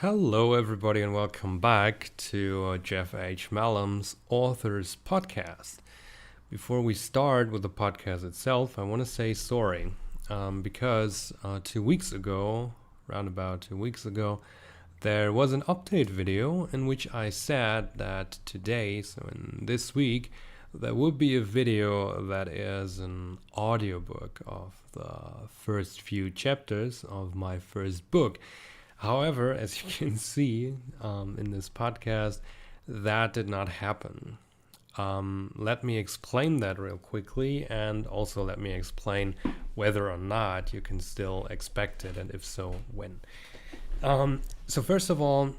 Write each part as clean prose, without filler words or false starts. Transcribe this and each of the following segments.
Hello, everybody, and welcome back to Jeff H. Malum's Authors Podcast. Before we start with the podcast itself, I want to say sorry because 2 weeks ago, around about 2 weeks ago, there was an update video in which I said that today, so in this week, there will be a video that is an audiobook of the first few chapters of my first book. However, as you can see in this podcast, that did not happen. Let me explain that real quickly, and also let me explain whether or not you can still expect it, and if so, when. So first of all,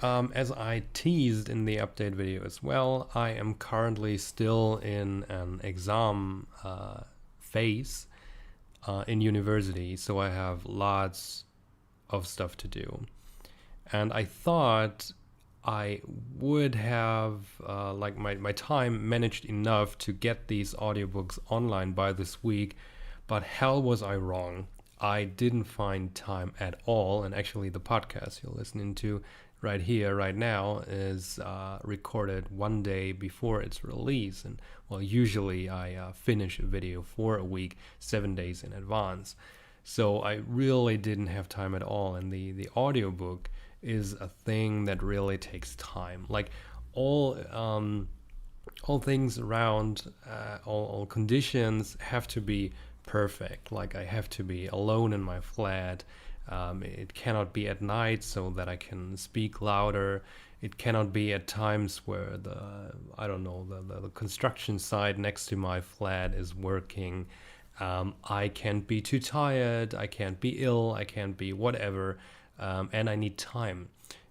as I teased in the update video as well, I am currently still in an exam phase in university, so I have lots of stuff to do. And I thought I would have my time managed enough to get these audiobooks online by this week, but hell was I wrong. I didn't find time at all, and actually the podcast you're listening to right here, right now, is recorded one day before its release. And well, usually I finish a video for a week, 7 days in advance. So I really didn't have time at all, and the audiobook is a thing that really takes time. Like all things around, all conditions have to be perfect. Like I have to be alone in my flat. It cannot be at night so that I can speak louder. It cannot be at times where the construction site next to my flat is working. I can't be too tired, I can't be ill, I can't be whatever, and I need time.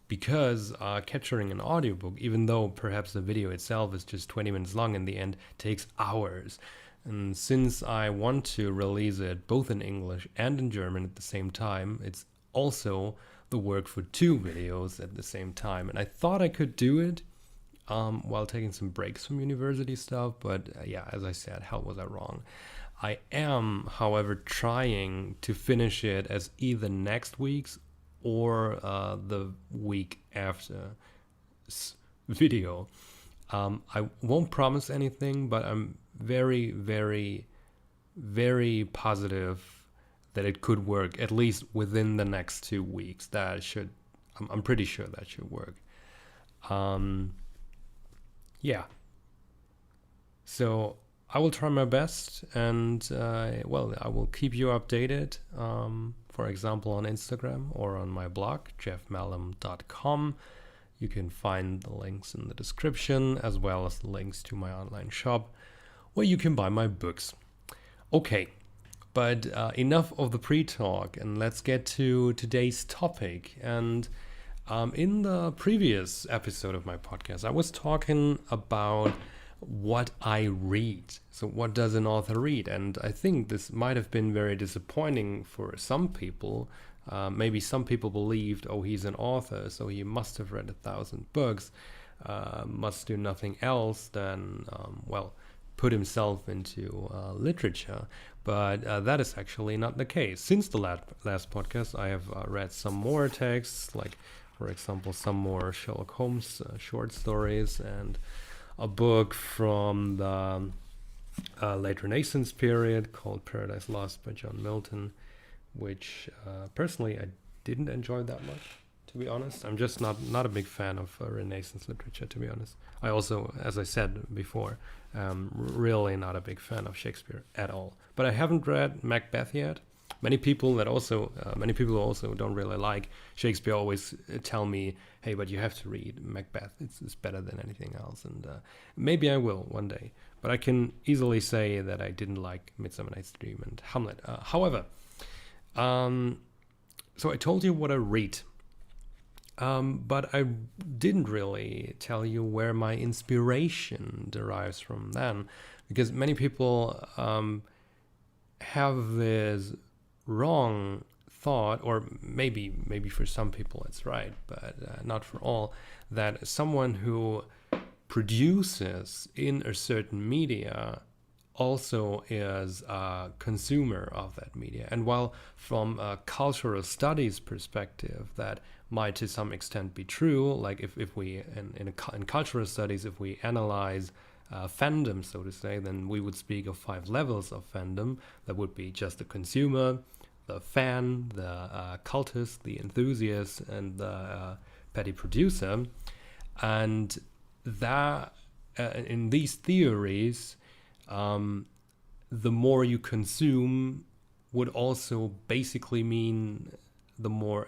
Because capturing an audiobook, even though perhaps the video itself is just 20 minutes long in the end, takes hours. And since I want to release it both in English and in German at the same time, it's also the work for 2 videos at the same time. And I thought I could do it while taking some breaks from university stuff, but as I said, hell was I wrong. I am, however, trying to finish it as either next week's or the week after video. I won't promise anything, but I'm very, very, very positive that it could work, at least within the next 2 weeks. I'm pretty sure that should work. So I will try my best, and I will keep you updated, for example, on Instagram or on my blog, jeffmalum.com. You can find the links in the description, as well as the links to my online shop, where you can buy my books. Okay, but enough of the pre-talk, and let's get to today's topic. And in the previous episode of my podcast, I was talking about what I read. So what does an author read? And I think this might have been very disappointing for some people. Maybe some people believed, oh, he's an author, so he must have read 1,000 books, must do nothing else than, put himself into literature. But that is actually not the case. Since the last podcast, I have read some more texts, like, for example, some more Sherlock Holmes short stories, and a book from the late Renaissance period called Paradise Lost by John Milton, which personally I didn't enjoy that much, to be honest. I'm just not a big fan of Renaissance literature, to be honest. I also, as I said before, really not a big fan of Shakespeare at all. But I haven't read Macbeth yet. Many people also don't really like Shakespeare always tell me, hey, but you have to read Macbeth. It's better than anything else. And maybe I will one day. But I can easily say that I didn't like Midsummer Night's Dream and Hamlet. However, so I told you what I read. But I didn't really tell you where my inspiration derives from then. Because many people have this wrong thought, or maybe for some people it's right, but not for all, that someone who produces in a certain media also is a consumer of that media. And while from a cultural studies perspective, that might to some extent be true, like if we, in cultural studies, if we analyze fandom, so to say, then we would speak of 5 levels of fandom. That would be just the consumer, the fan, the cultist, the enthusiast, and the petty producer. And that in these theories, the more you consume would also basically mean the more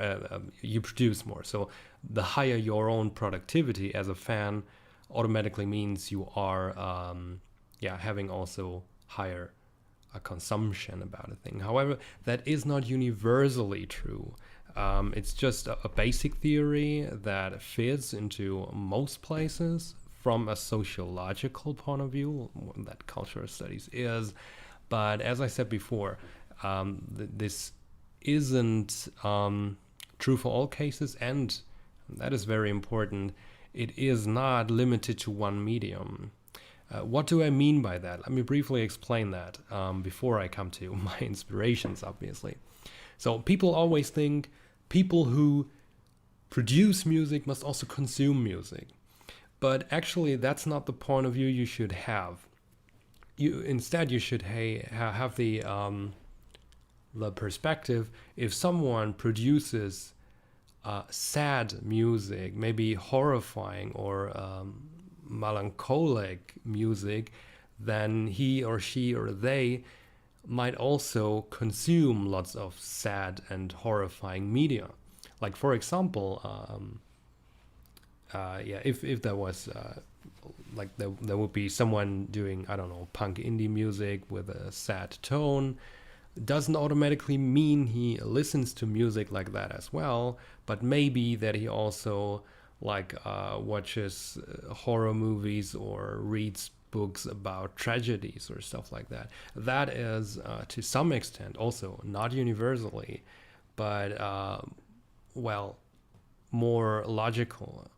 you produce more. So the higher your own productivity as a fan automatically means you are having also higher consumption about a thing. However, that is not universally true. It's just a basic theory that fits into most places from a sociological point of view, that cultural studies is. But as I said before, this isn't true for all cases, and that is very important. It is not limited to one medium. What do I mean by that? Let me briefly explain that before I come to my inspirations, obviously. So people always think people who produce music must also consume music. But actually, that's not the point of view you should have. Instead, you should have the perspective. If someone produces sad music, maybe horrifying or melancholic music, then he or she or they might also consume lots of sad and horrifying media. Like, for example, if there was like there would be someone doing, I don't know, punk indie music with a sad tone, doesn't automatically mean he listens to music like that as well, but maybe that he also like watches horror movies or reads books about tragedies or stuff like that. That is to some extent also not universally, but more logical.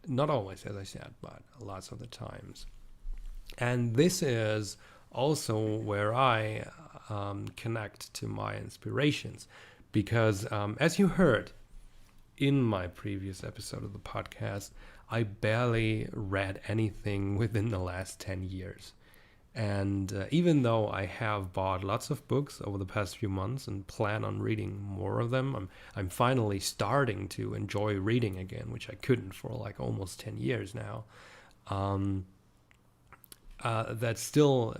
Not always, as I said, but lots of the times. And this is also where I connect to my inspirations, because as you heard in my previous episode of the podcast, I barely read anything within the last 10 years. And even though I have bought lots of books over the past few months and plan on reading more of them, I'm finally starting to enjoy reading again, which I couldn't for like almost 10 years now. That still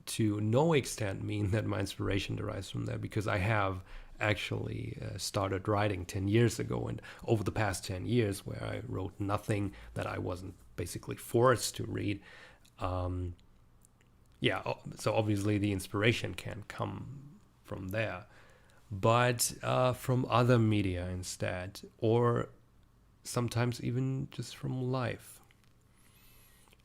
to no extent mean that my inspiration derives from there, because I have actually started writing 10 years ago, and over the past 10 years where I wrote nothing that I wasn't basically forced to read. So obviously the inspiration can come from there, but from other media instead, or sometimes even just from life.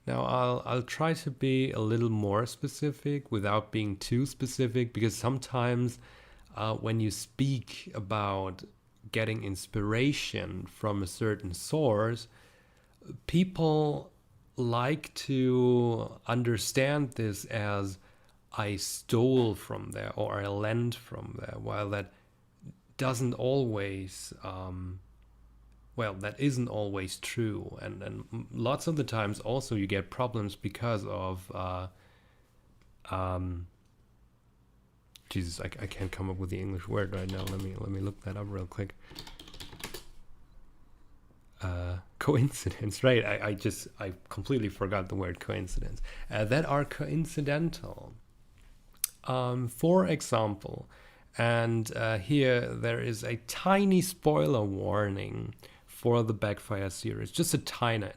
Now I'll try to be a little more specific without being too specific, because sometimes when you speak about getting inspiration from a certain source, people like to understand this as I stole from there or I lent from there, while that doesn't always that isn't always true, and lots of the times also you get problems because of Jesus, I can't come up with the English word right now. Let me look that up real quick. Coincidence, right? I completely forgot the word coincidence. That are coincidental. For example, and here there is a tiny spoiler warning for the Backfire series. Just a tiny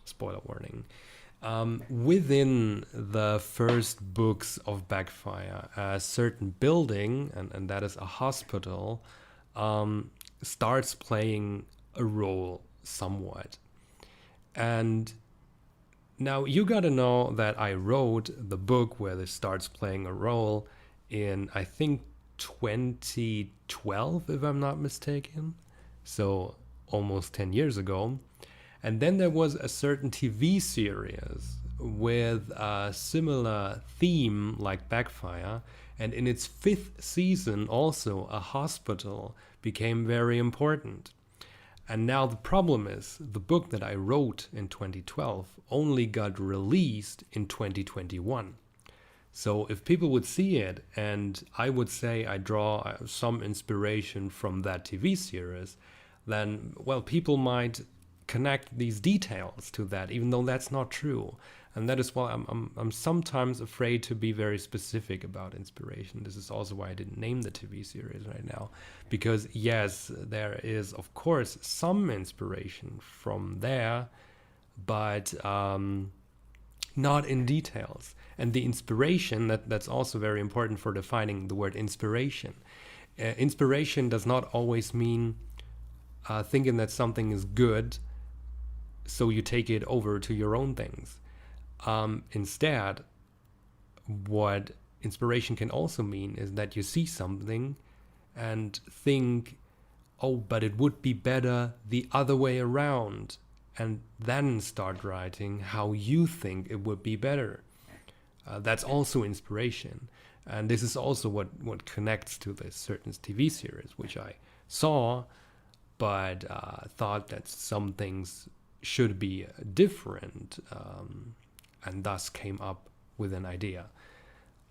spoiler warning. Within the first books of Backfire, a certain building, and that is a hospital, starts playing a role somewhat. And now you gotta know that I wrote the book where this starts playing a role in, I think, 2012, if I'm not mistaken. So almost 10 years ago. And then there was a certain TV series with a similar theme like Backfire. And in its fifth season, also, a hospital became very important. And now the problem is the book that I wrote in 2012 only got released in 2021. So if people would see it and I would say I draw some inspiration from that TV series, then, well, people might connect these details to that, even though that's not true. And that is why I'm sometimes afraid to be very specific about inspiration. This is also why I didn't name the TV series right now. Because yes, there is, of course, some inspiration from there, but not in details. And the inspiration, that's also very important for defining the word inspiration. Inspiration does not always mean thinking that something is good, so you take it over to your own things. Instead, what inspiration can also mean is that you see something and think, oh, but it would be better the other way around, and then start writing how you think it would be better. That's also inspiration. And this is also what connects to this certain TV series, which I saw, but thought that some things should be different, and thus came up with an idea.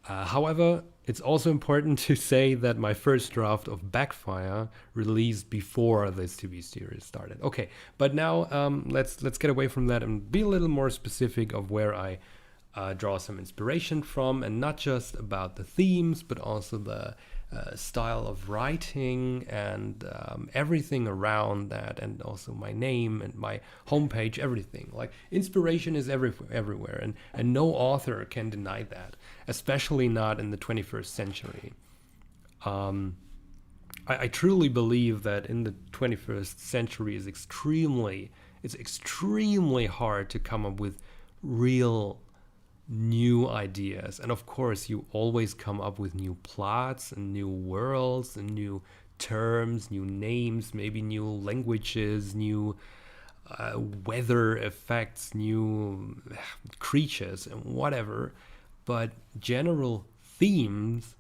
However, it's also important to say that my first draft of Backfire released before this TV series started. Okay, but now let's get away from that and be a little more specific of where I draw some inspiration from, and not just about the themes, but also the style of writing and everything around that, and also my name and my homepage, everything. Like, inspiration is everywhere, and no author can deny that, especially not in the 21st century. I truly believe that in the 21st century it's extremely hard to come up with real new ideas. And of course, you always come up with new plots and new worlds and new terms, new names, maybe new languages, new weather effects, new creatures, and whatever. But general themes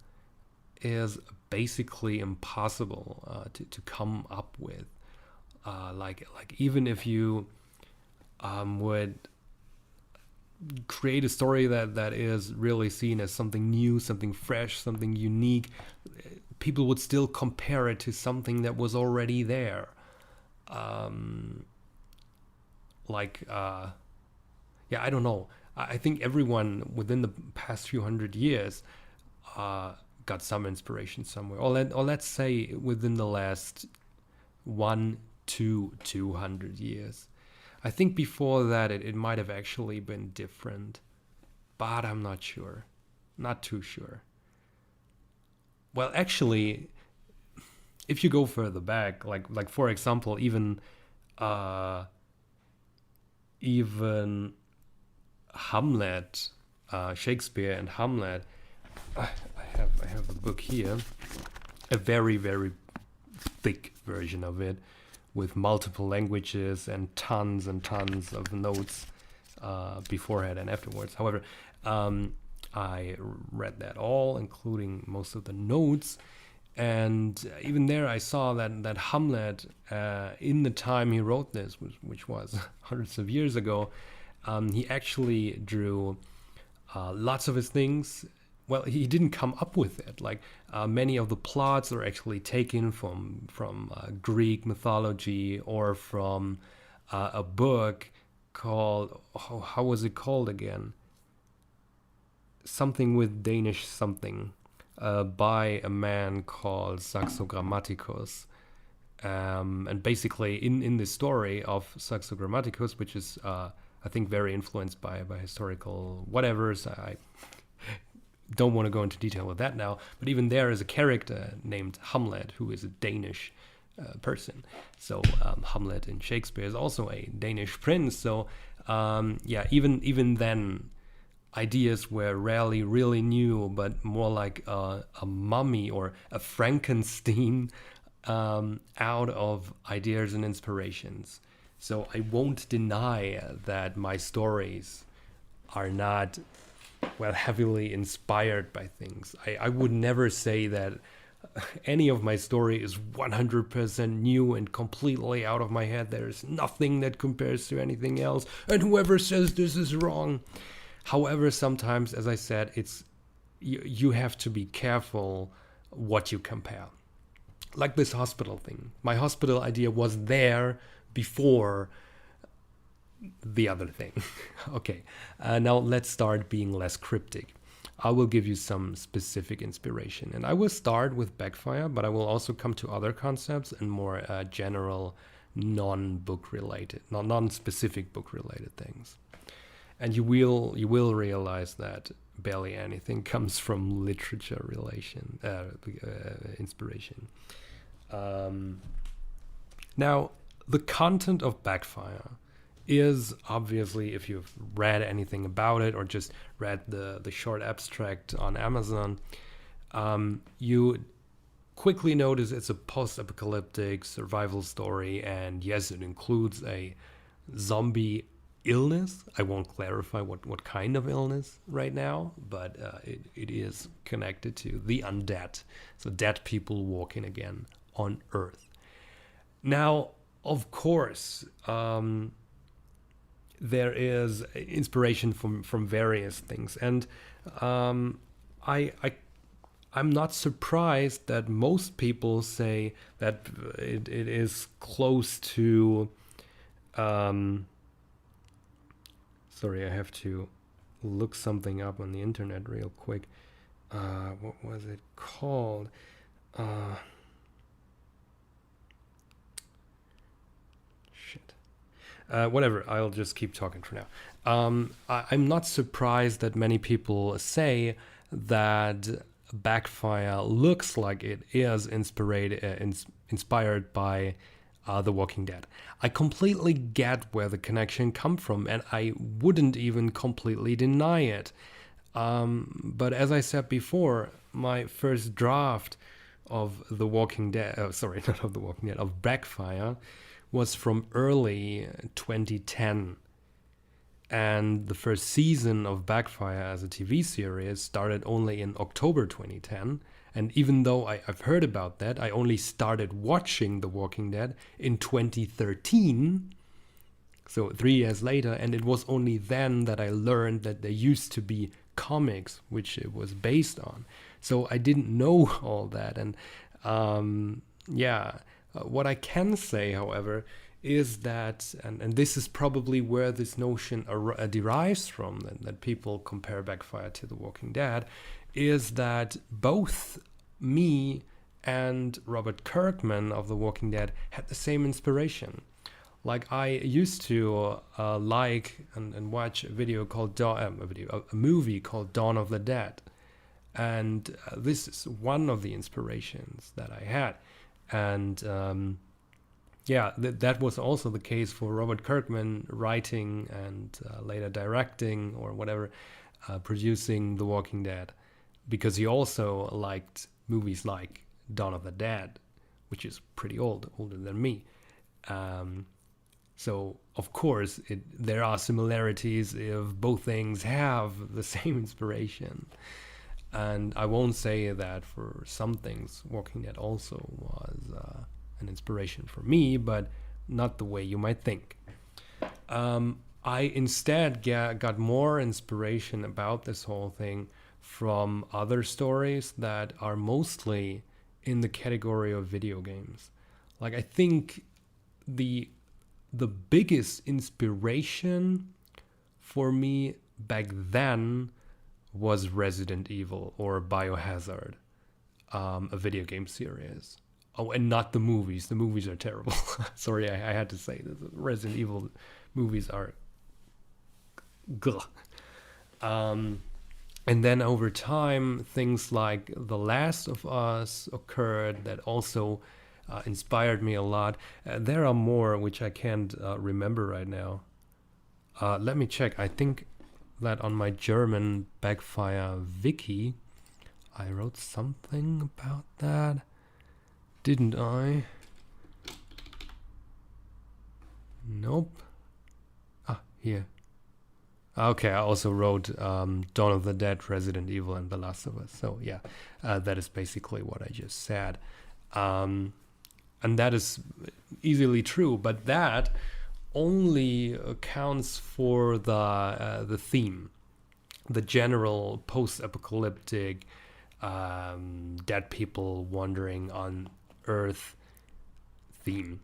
is basically impossible to come up with. Like even if you would create a story that is really seen as something new, something fresh, something unique, people would still compare it to something that was already there. I don't know. I think everyone within the past few hundred years got some inspiration somewhere, or let's say within the last 1 to 200 years. I think before that it might have actually been different, but I'm not sure. Not too sure. Well, actually, if you go further back, like for example, even Hamlet, Shakespeare and Hamlet. I have the book here, a very, very thick version of it, with multiple languages and tons of notes beforehand and afterwards. However, I read that all, including most of the notes, and even there I saw that Hamlet, in the time he wrote this, which was hundreds of years ago, he actually drew lots of his things. Well, he didn't come up with it. Like many of the plots are actually taken from Greek mythology, or from a book called, how was it called again? Something with Danish something, by a man called Saxo Grammaticus. And basically in the story of Saxo Grammaticus, which is I think very influenced by historical whatevers, I don't want to go into detail with that now, but even there is a character named Hamlet, who is a Danish person. So Hamlet in Shakespeare is also a Danish prince. So even then, ideas were rarely really new, but more like a mummy or a Frankenstein out of ideas and inspirations. So I won't deny that my stories are not, well, heavily inspired by things. I would never say that any of my story is 100% new and completely out of my head. There's nothing that compares to anything else, and whoever says this is wrong. However, sometimes, as I said, it's you have to be careful what you compare. Like this hospital thing. My hospital idea was there before the other thing. Okay, now let's start being less cryptic. I will give you some specific inspiration, and I will start with Backfire, but I will also come to other concepts and more general, non-book related, non-specific book related things. And you will realize that barely anything comes from literature relation inspiration. Now, the content of Backfire is obviously, if you've read anything about it or just read the short abstract on Amazon, you quickly notice it's a post-apocalyptic survival story, and yes, it includes a zombie illness. I won't clarify what kind of illness right now, but it is connected to the undead, so dead people walking again on Earth. Now, of course, there is inspiration from various things, and I'm not surprised that most people say that it is close to. Sorry, I have to look something up on the internet real quick. What was it called? Whatever, I'll just keep talking for now. I'm not surprised that many people say that Backfire looks like it is inspired by The Walking Dead. I completely get where the connection comes from, and I wouldn't even completely deny it. But as I said before, my first draft of The Walking Dead, sorry, not of The Walking Dead, of Backfire, was from early 2010. And the first season of Backfire as a TV series started only in October 2010. And even though I've heard about that, I only started watching The Walking Dead in 2013. So 3 years later, and it was only then that I learned that there used to be comics which it was based on. So I didn't know all that. And what I can say, however, is that, and this is probably where this notion derives from, that people compare Backfire to The Walking Dead, is that both me and Robert Kirkman of The Walking Dead had the same inspiration. Like, I used to like and watch a video called a movie called Dawn of the Dead, and this is one of the inspirations that I had. And that was also the case for Robert Kirkman writing and later directing or whatever, producing The Walking Dead, because he also liked movies like Dawn of the Dead, which is pretty older than me. So of course there are similarities if both things have the same inspiration. And I won't say that for some things Walking Dead also was an inspiration for me, but not the way you might think. I instead got more inspiration about this whole thing from other stories that are mostly in the category of video games. Like, I think the biggest inspiration for me back then was Resident Evil or Biohazard, a video game series. Oh, and not the movies. The movies are terrible. Sorry, I had to say that the Resident Evil movies are gah. And then over time, things like The Last of Us occurred that also inspired me a lot. There are more which I can't remember right now. Let me check. I think that on my German Backfire wiki, I wrote something about that. Didn't I? Nope. Here. Okay, I also wrote Dawn of the Dead, Resident Evil, and The Last of Us. So yeah, that is basically what I just said. And that is easily true, but that only accounts for the theme, the general post-apocalyptic dead people wandering on Earth theme.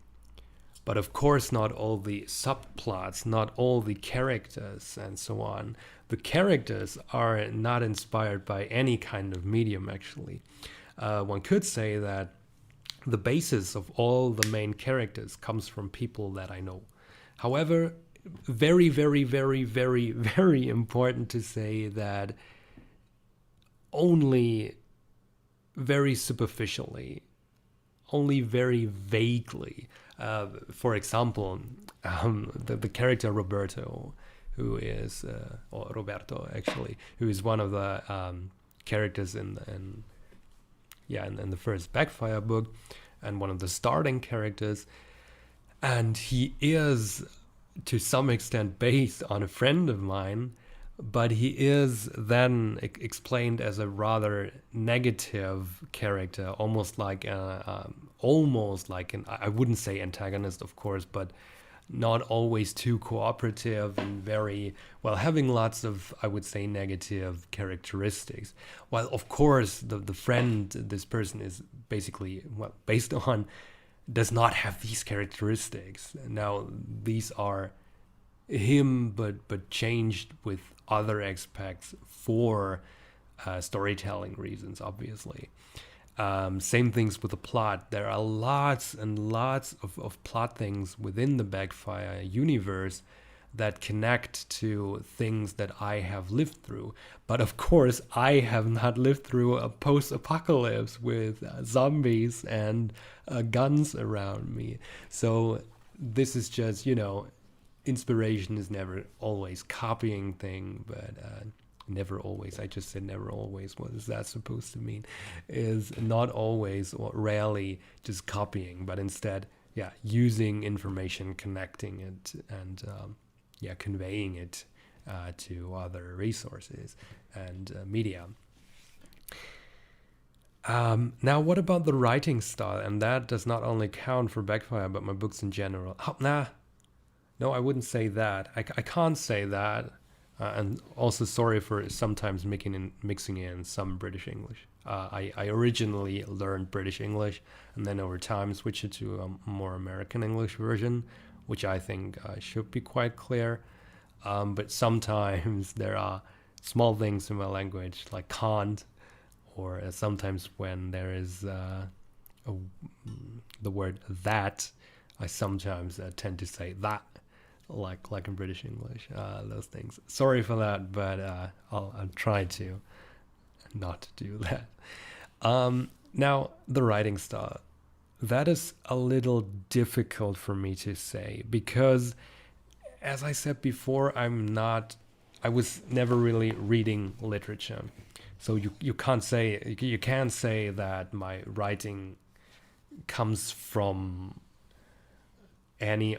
But of course, not all the subplots, not all the characters, and so on. The characters are not inspired by any kind of medium, actually. One could say that the basis of all the main characters comes from people that I know. However, very, very, very, very, very important to say that only very superficially, only very vaguely. For example, the character Roberto, who is, or Roberto actually, who is one of the characters in the first Backfire book, and one of the starting characters, and he is to some extent based on a friend of mine, but he is then explained as a rather negative character, almost like an, I wouldn't say antagonist, of course, but not always too cooperative and very, well, having lots of, I would say, negative characteristics. While, of course, the friend, this person is basically, well, based on, does not have these characteristics. Now, these are him, but changed with other aspects for storytelling reasons, obviously. Same things with the plot. There are lots and lots of plot things within the Backfire universe that connect to things that I have lived through. But of course, I have not lived through a post-apocalypse with zombies and guns around me. So this is just, inspiration is never always copying thing, but never always, I just said never always, what is that supposed to mean? Is not always or rarely just copying, but instead, using information, connecting it, and conveying it to other resources and media. Now, what about the writing style? And that does not only count for Backfire, but my books in general. No, I wouldn't say that. I can't say that. And also sorry for sometimes mixing in some British English. I originally learned British English and then over time switched it to a more American English version, which I think should be quite clear. But sometimes there are small things in my language like can't, or sometimes when there is the word that, I sometimes tend to say that. Like in British English, those things. Sorry for that, but I'll try to not do that. Now, the writing style. That is a little difficult for me to say because, as I said before, I was never really reading literature. So you can't say that my writing comes from any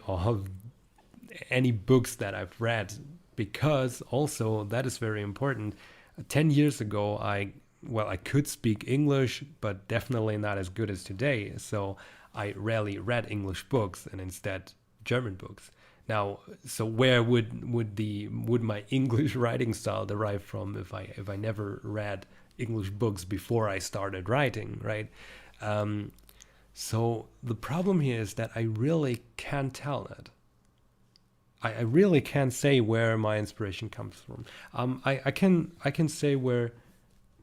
books that I've read, because also that is very important. 10 years ago, I could speak English, but definitely not as good as today. So I rarely read English books and instead German books. Now, so where would my English writing style derive from if I never read English books before I started writing, right? So the problem here is that I really can't tell that. I really can't say where my inspiration comes from. I can say where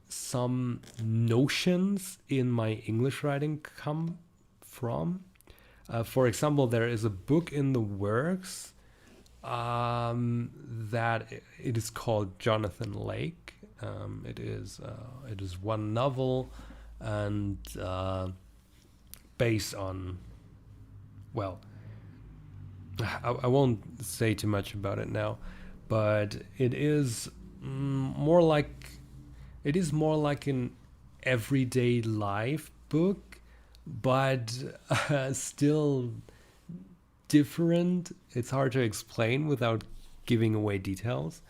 some notions in my English writing come from. For example, there is a book in the works that it is called Jonathan Lake. It is one novel and based on, well, I won't say too much about it now, but it is more like an everyday life book, but still different. It's hard to explain without giving away details.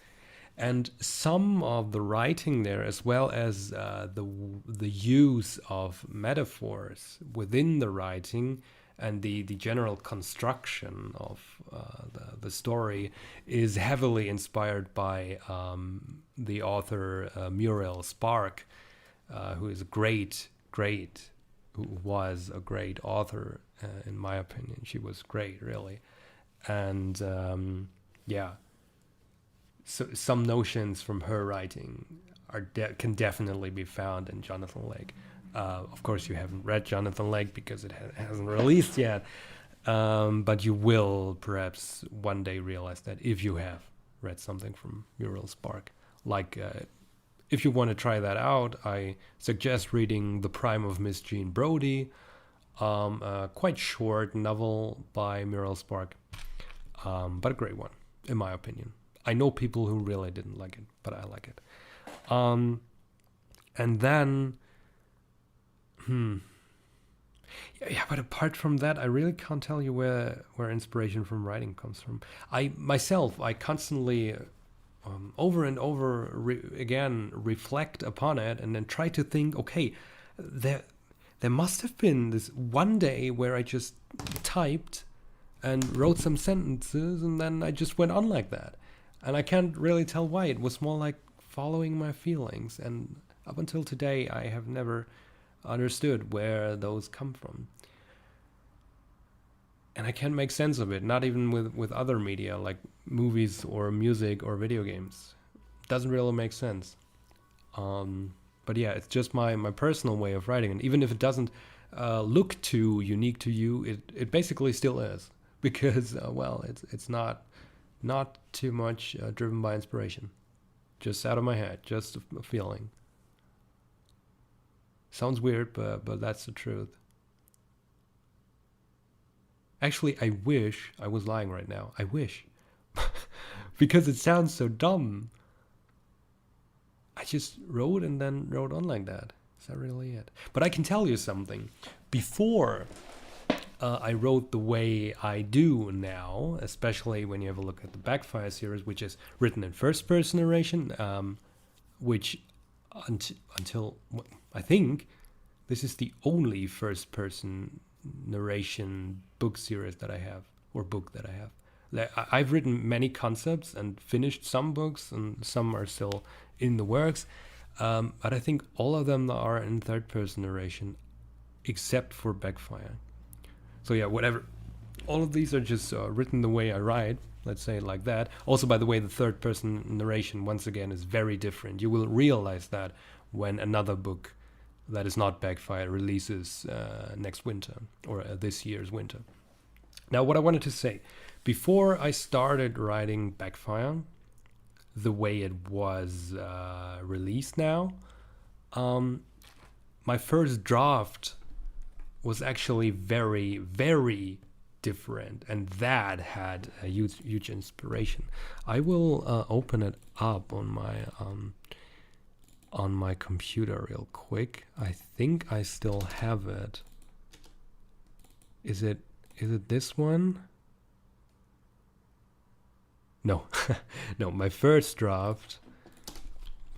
And some of the writing there, as well as the use of metaphors within the writing and the general construction of the story, is heavily inspired by the author Muriel Spark, who is who was a great author, in my opinion. She was great, really. And yeah. So some notions from her writing can definitely be found in Jonathan Lake. Of course, you haven't read Jonathan Lake because it hasn't released yet, but you will perhaps one day realize that if you have read something from Muriel Spark. Like, if you want to try that out, I suggest reading The Prime of Miss Jean Brodie, a quite short novel by Muriel Spark, but a great one, in my opinion. I know people who really didn't like it, but I like it. And then, yeah, but apart from that, I really can't tell you where inspiration from writing comes from. I constantly, over and over again, reflect upon it and then try to think, okay, there must have been this one day where I just typed and wrote some sentences and then I just went on like that. And I can't really tell why. It was more like following my feelings. And up until today, I have never understood where those come from. And I can't make sense of it, not even with other media, like movies or music or video games. Doesn't really make sense. But yeah, it's just my personal way of writing. And even if it doesn't look too unique to you, it basically still is. Because, well, it's not too much driven by inspiration. Just out of my head, just a feeling. Sounds weird, but that's the truth. Actually, I wish I was lying right now. I wish. Because it sounds so dumb. I just wrote and then wrote on like that. Is that really it? But I can tell you something. Before I wrote the way I do now, especially when you have a look at the Backfire series, which is written in first-person narration, which until I think this is the only first-person narration book series that I have, or book that I have. I've written many concepts and finished some books, and some are still in the works, but I think all of them are in third-person narration, except for Backfire. So yeah, whatever. All of these are just written the way I write, let's say it like that. Also, by the way, the third person narration, once again, is very different. You will realize that when another book that is not Backfire releases next winter, or this year's winter. Now, what I wanted to say, before I started writing Backfire, the way it was released now, my first draft was actually very, very different, and that had a huge inspiration. I will open it up on my computer real quick. I think I still have it. Is it this one? No. No, my first draft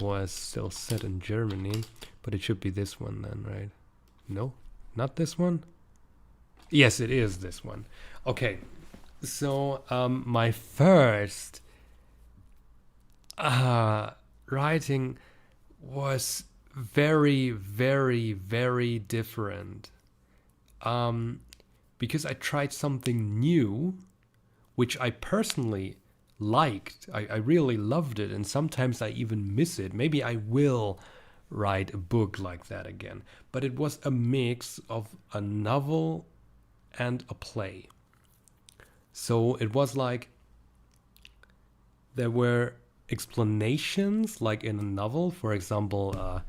was still set in Germany, but it should be this one then, right? No, not this one? Yes, it is this one. Okay, so my first writing was very, very, very different. Because I tried something new, which I personally liked. I really loved it, and sometimes I even miss it. Maybe I will write a book like that again. But it was a mix of a novel and a play. So it was like there were explanations, like in a novel, for example,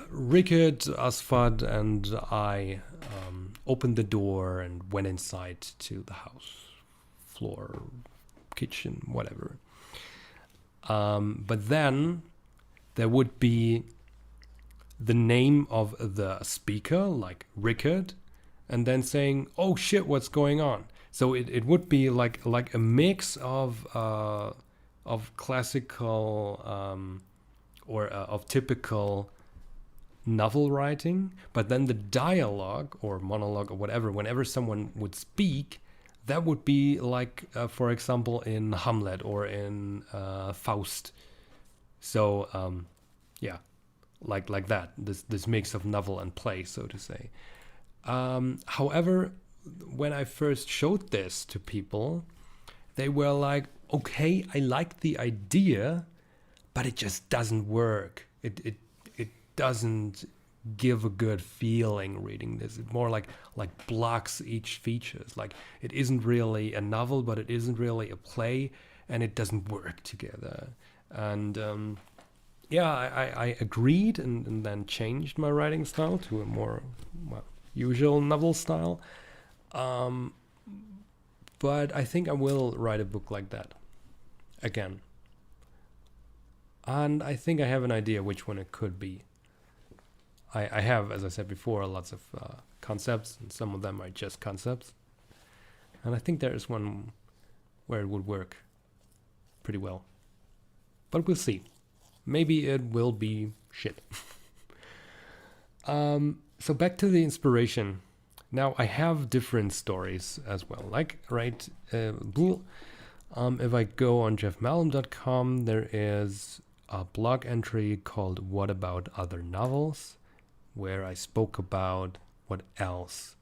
Rickard, Asfad, and I opened the door and went inside to the house, floor, kitchen, whatever. But then there would be the name of the speaker, like Rickard, and then saying, "Oh shit, what's going on?" So it would be like a mix of classical of typical novel writing, but then the dialogue or monologue or whatever, whenever someone would speak, that would be like, for example, in Hamlet or in Faust. So yeah, like that. This mix of novel and play, so to say. However, when I first showed this to people, they were like, "Okay, I like the idea, but it just doesn't work. It doesn't give a good feeling reading this. It more like blocks each features. Like it isn't really a novel, but it isn't really a play, and it doesn't work together." And yeah, I agreed, and then changed my writing style to a more, well, usual novel style. Um, but I think I will write a book like that again. And I think I have an idea which one it could be. I have, as I said before, lots of concepts, and some of them are just concepts. And I think there is one where it would work pretty well. But we'll see. Maybe it will be shit. So back to the inspiration. Now I have different stories as well. Like, right, if I go on jeffmalum.com, there is a blog entry called "What About Other Novels?", where I spoke about what else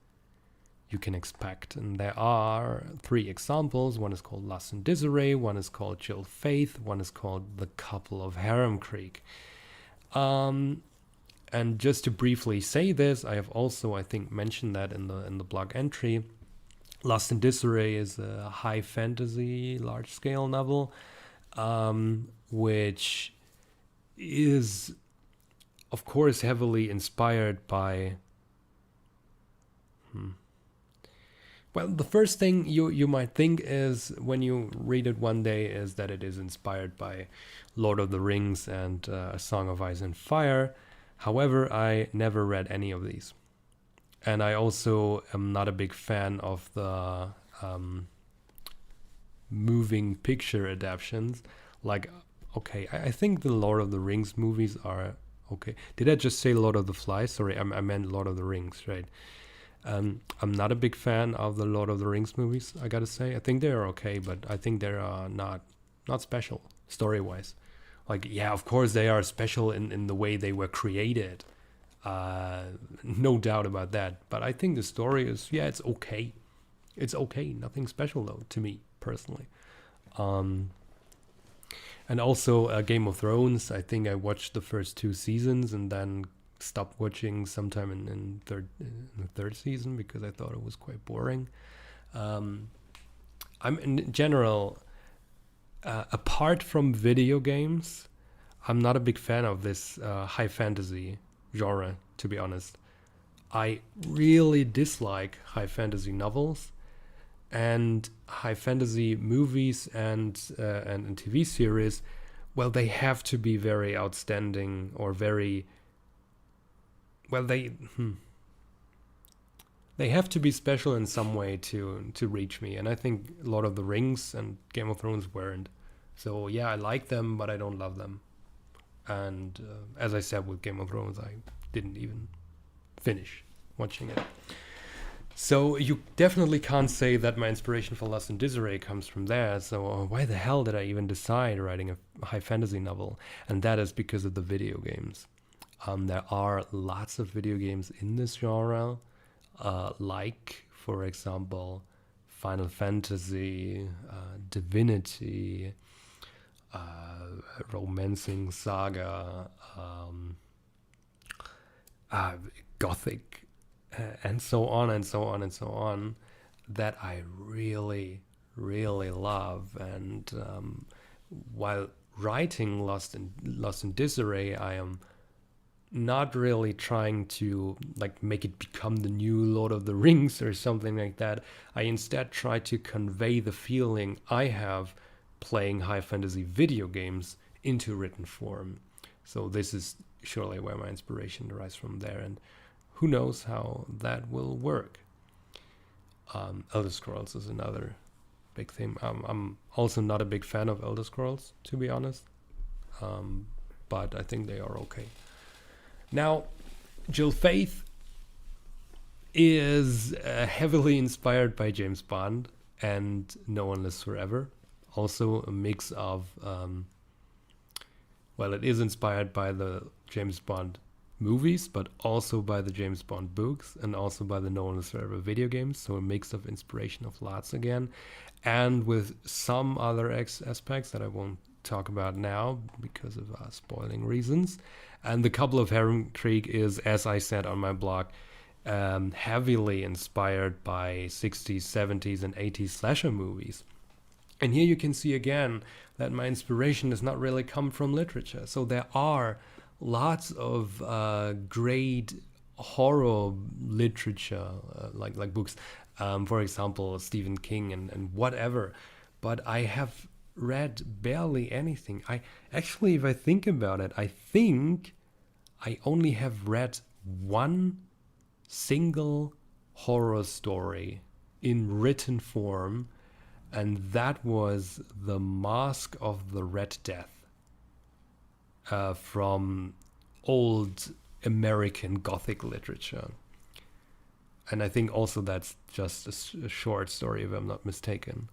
you can expect. And there are 3 examples. One is called Lust and Disarray, one is called Chill Faith, one is called The Couple of Harem Creek. And just to briefly say this, I have also, I think, mentioned that in the blog entry. Lust and Disarray is a high fantasy, large-scale novel, which is, of course, heavily inspired by... Well, the first thing you might think is, when you read it one day, is that it is inspired by Lord of the Rings and A Song of Ice and Fire. However, I never read any of these. And I also am not a big fan of the moving picture adaptations. Like, okay, I think the Lord of the Rings movies are okay. Did I just say Lord of the Flies? Sorry, I meant Lord of the Rings, right? I'm not a big fan of the Lord of the Rings movies, I gotta say. I think they are okay, but I think they are not special story-wise. Like, yeah, of course they are special in the way they were created. No doubt about that. But I think the story is, yeah, it's okay. It's okay. Nothing special, though, to me, personally. And also Game of Thrones. I think I watched the first 2 seasons and then stopped watching sometime in the third season because I thought it was quite boring. I'm in general, apart from video games, I'm not a big fan of this high fantasy genre, to be honest. I really dislike high fantasy novels, and high fantasy movies and TV series. Well, they have to be very outstanding or very... Well, they have to be special in some way to reach me, and I think Lord of the Rings and Game of Thrones weren't. So yeah, I like them, but I don't love them. And as I said, with Game of Thrones, I didn't even finish watching it. So you definitely can't say that my inspiration for Lust and Disarray comes from there. So why the hell did I even decide writing a high fantasy novel? And that is because of the video games. There are lots of video games in this genre, like, for example, Final Fantasy, Divinity, Romancing Saga, Gothic, and so on and so on and so on, that I really, really love. And while writing Lost in Disarray, I am not really trying to like make it become the new Lord of the Rings or something like that. I instead try to convey the feeling I have playing high fantasy video games into written form. So this is surely where my inspiration derives from there, and who knows how that will work. Elder Scrolls is another big theme. I'm also not a big fan of Elder Scrolls, to be honest, but I think they are okay. Now, Jill Faith is heavily inspired by James Bond and No One Lives Forever. Also a mix of, it is inspired by the James Bond movies, but also by the James Bond books and also by the No One Lives Forever video games. So a mix of inspiration of lots again, and with some other aspects that I won't talk about now because of spoiling reasons. And the Couple of Harem Creek is, as I said on my blog, heavily inspired by 60s, 70s, and 80s slasher movies. And here you can see again that my inspiration does not really come from literature. So there are lots of great horror literature, like books, for example, Stephen King and whatever. But I have read barely anything. I actually, if I think about it, I think I only have read one single horror story in written form, and that was The Mask of the Red Death, from old American Gothic literature. And I think also that's just a short story, if I'm not mistaken.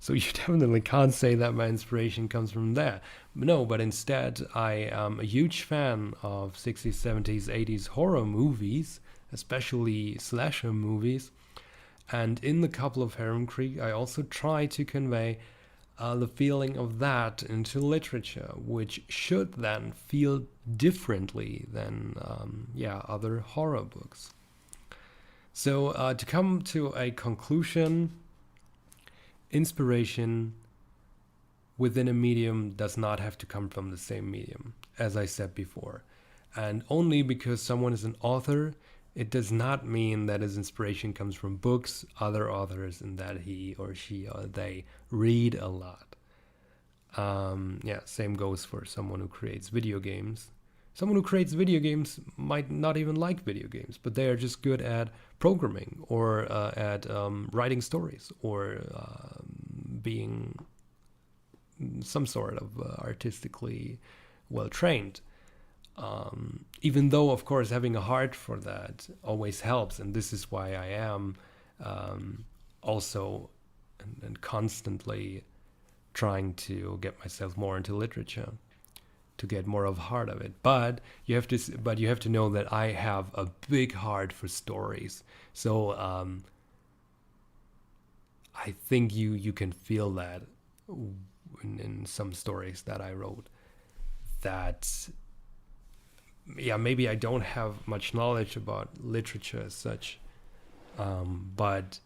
So you definitely can't say that my inspiration comes from there. No, but instead I am a huge fan of 60s, 70s, 80s horror movies, especially slasher movies. And in The Couple of Harem Creek, I also try to convey the feeling of that into literature, which should then feel differently than other horror books. So to come to a conclusion, inspiration within a medium does not have to come from the same medium, as I said before. And only because someone is an author, it does not mean that his inspiration comes from books, other authors, and that he or she or they read a lot. Same goes for someone who creates video games. Someone who creates video games might not even like video games, but they are just good at programming or at writing stories or being some sort of artistically well trained. Even though, of course, having a heart for that always helps. And this is why I am also and constantly trying to get myself more into literature, to get more of a heart of it. But you have to know that I have a big heart for stories. So I think you can feel that in some stories that I wrote. That maybe I don't have much knowledge about literature as such, but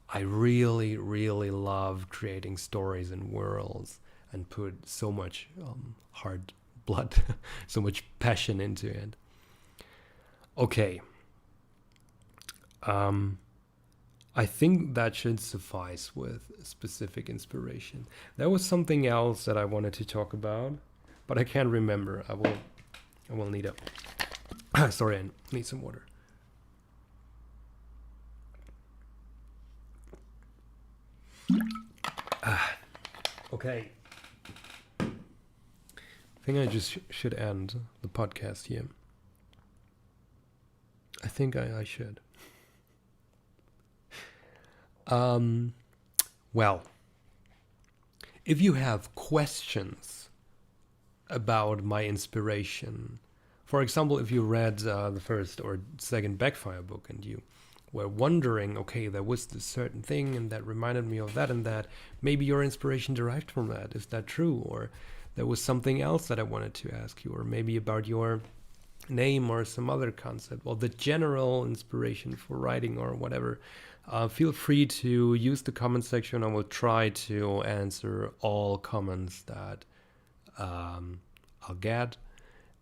I really, really love creating stories and worlds and put so much hard blood, so much passion into it. Okay. I think that should suffice with specific inspiration. There was something else that I wanted to talk about, but I can't remember. I will need a sorry, I need some water. Okay. I think I just should end the podcast here. I think I should. Well, if you have questions about my inspiration, for example, if you read the first or second Backfire book and you were wondering, okay, there was this certain thing and that reminded me of that and that, maybe your inspiration derived from that. Is that true? Or there was something else that I wanted to ask you, or maybe about your name or some other concept, or the general inspiration for writing or whatever. Feel free to use the comment section. I will try to answer all comments that I'll get.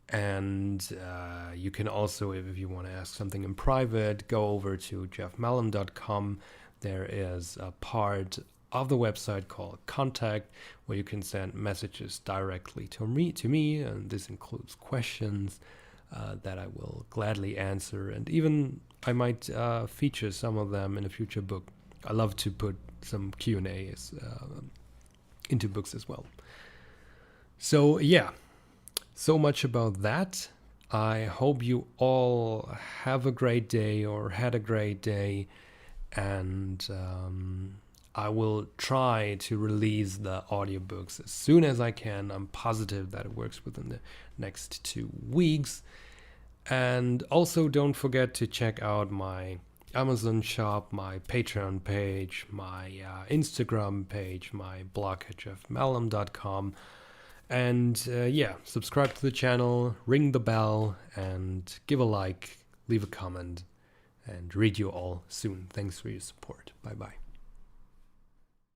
And you can also, if you want to ask something in private, go over to jeffmalum.com. There is a part of the website called Contact, where you can send messages directly to me, and this includes questions that I will gladly answer, and even I might feature some of them in a future book. I love to put some Q&As into books as well. So yeah, so much about that. I hope you all have a great day or had a great day, and I will try to release the audiobooks as soon as I can. I'm positive that it works within the next 2 weeks. And also don't forget to check out my Amazon shop, my Patreon page, my Instagram page, my blog at jeffmalum.com. And yeah, subscribe to the channel, ring the bell, and give a like, leave a comment, and read you all soon. Thanks for your support. Bye bye.